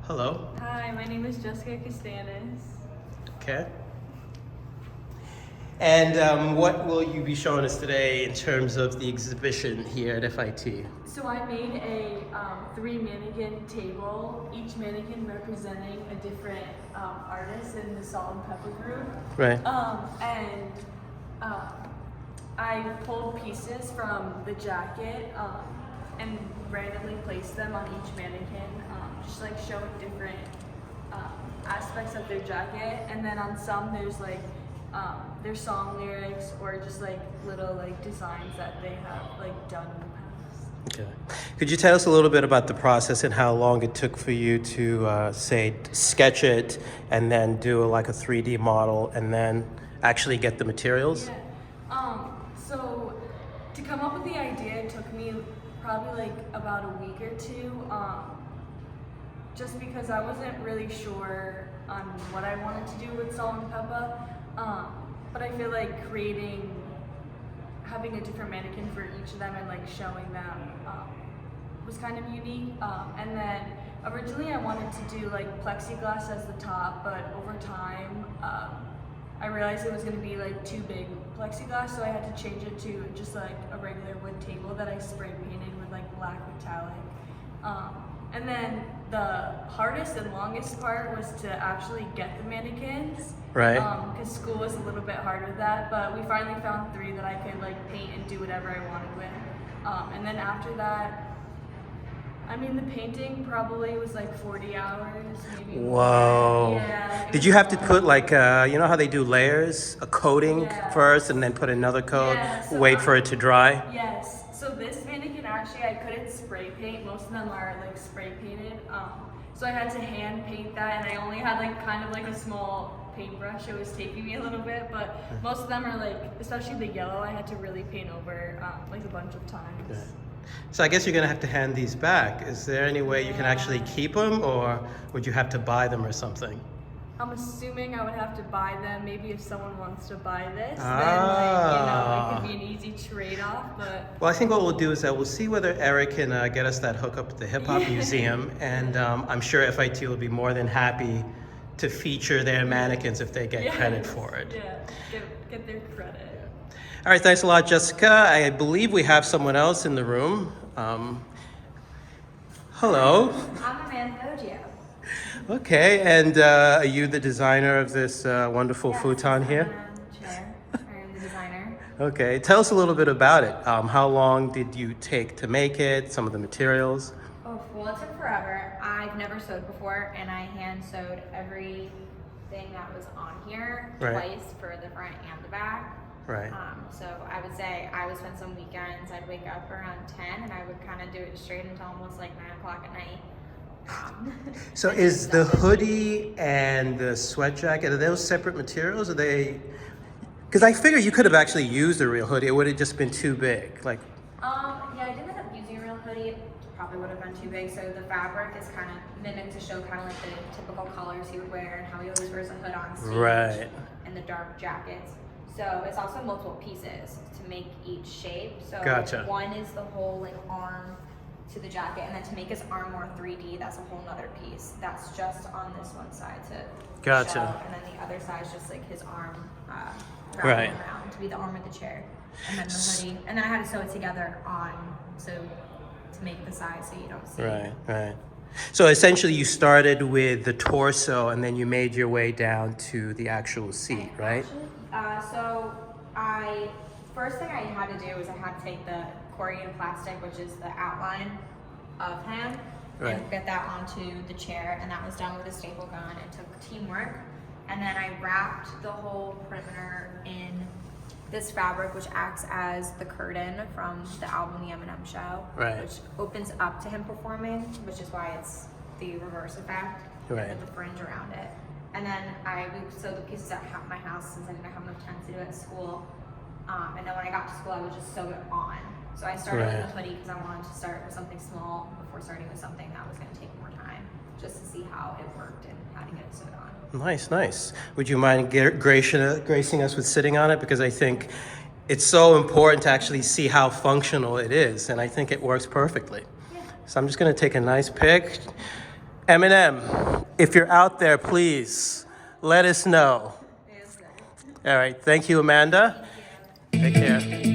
Hello. Hi, my name is Jessica Kastanis. Okay. And what will you be showing us today in terms of the exhibition here at FIT? So I made a 3 mannequin table, each mannequin representing a different artist in the Salt-N-Pepa group. Right. I pulled pieces from the jacket and randomly placed them on each mannequin, just like showing different aspects of their jacket. And then on some there's like their song lyrics or just like little like designs that they have like done in the past. Okay. Could you tell us a little bit about the process and how long it took for you to say sketch it and then do like a 3D model and then actually get the materials? Yeah. So to come up with the idea, it took me probably like about a week or two, just because I wasn't really sure on what I wanted to do with Salt-N-Pepa. But I feel like having a different mannequin for each of them and like showing them was kind of unique. And then originally I wanted to do like plexiglass as the top, but over time I realized it was going to be like too big plexiglass, so I had to change it to just like a regular wood table that I spray painted with like black metallic. And then the hardest and longest part was to actually get the mannequins. Right. Because school was a little bit hard with that, but we finally found 3 that I could like paint and do whatever I wanted with. And then after that, I mean, the painting probably was like 40 hours, maybe. Whoa. More. Yeah. Did you have to put like, you know how they do layers? A coating Yeah. first and then put another coat, Yeah, so wait for it to dry? Yes. So this mannequin, actually, I couldn't spray paint. Most of them are like spray painted. So I had to hand paint that, and I only had like kind of like a small paintbrush. It was taking me a little bit, but most of them are like, especially the yellow, I had to really paint over like a bunch of times. Okay. So I guess you're gonna have to hand these back. Is there any way you can actually keep them, or would you have to buy them or something? I'm assuming I would have to buy them. Maybe if someone wants to buy this, then like, it could be an easy trade-off. But Well, I think what we'll do is that we'll see whether Eric can get us that hookup at the Hip Hop Museum, and I'm sure FIT will be more than happy to feature their mannequins if they get credit for it. Yeah, get their credit. All right, thanks a lot, Jessica. I believe we have someone else in the room. Hello. I'm Amanda Boggio. Okay, and are you the designer of this wonderful futon here? Chair. I am the designer. Okay, tell us a little bit about it. How long did you take to make it? Some of the materials? Oh, well, it took forever. I've never sewed before, and I hand sewed everything that was on here twice for the front and the back. Right. So I would say I would spend some weekends. I'd wake up around 10, and I would kind of do it straight until almost like 9 o'clock at night. So is the hoodie and the sweat jacket, are those separate materials? Are they, because I figure you could have actually used a real hoodie. It would have just been too big. Like, Yeah, I did end up using a real hoodie. It probably would have been too big. So the fabric is kind of mimicked to show kind of like the typical colors he would wear and how he always wears a hood on stage. Right. And the dark jackets. So it's also multiple pieces to make each shape. So Gotcha. one is the whole like arm to the jacket, and then to make his arm more 3D, that's a whole nother piece. That's just on this one side to Gotcha. show, and then the other side is just like his arm Right. wrapping around to be the arm of the chair, and then the hoodie, and then I had to sew it together on so to make the size so you don't see. Right. So essentially you started with the torso and then you made your way down to the actual seat, right? So first thing I had to do was I had to take the Korean plastic, which is the outline of him, and get that onto the chair, and that was done with a staple gun. It took teamwork, and then I wrapped the whole perimeter in this fabric, which acts as the curtain from the album The Eminem Show, which opens up to him performing, which is why it's the reverse effect with the fringe around it. And then we sewed the pieces at my house since I didn't have enough time to do it at school. And then when I got to school, I would just sew it on. So I started with the hoodie because I wanted to start with something small before starting with something that was going to take more time, just to see how it worked and how to get it sewed on. Nice. Would you mind gracing us with sitting on it? Because I think it's so important to actually see how functional it is, and I think it works perfectly. Yeah. So I'm just going to take a nice pic. Eminem, if you're out there, please let us know. All right. Thank you, Amanda. Take care.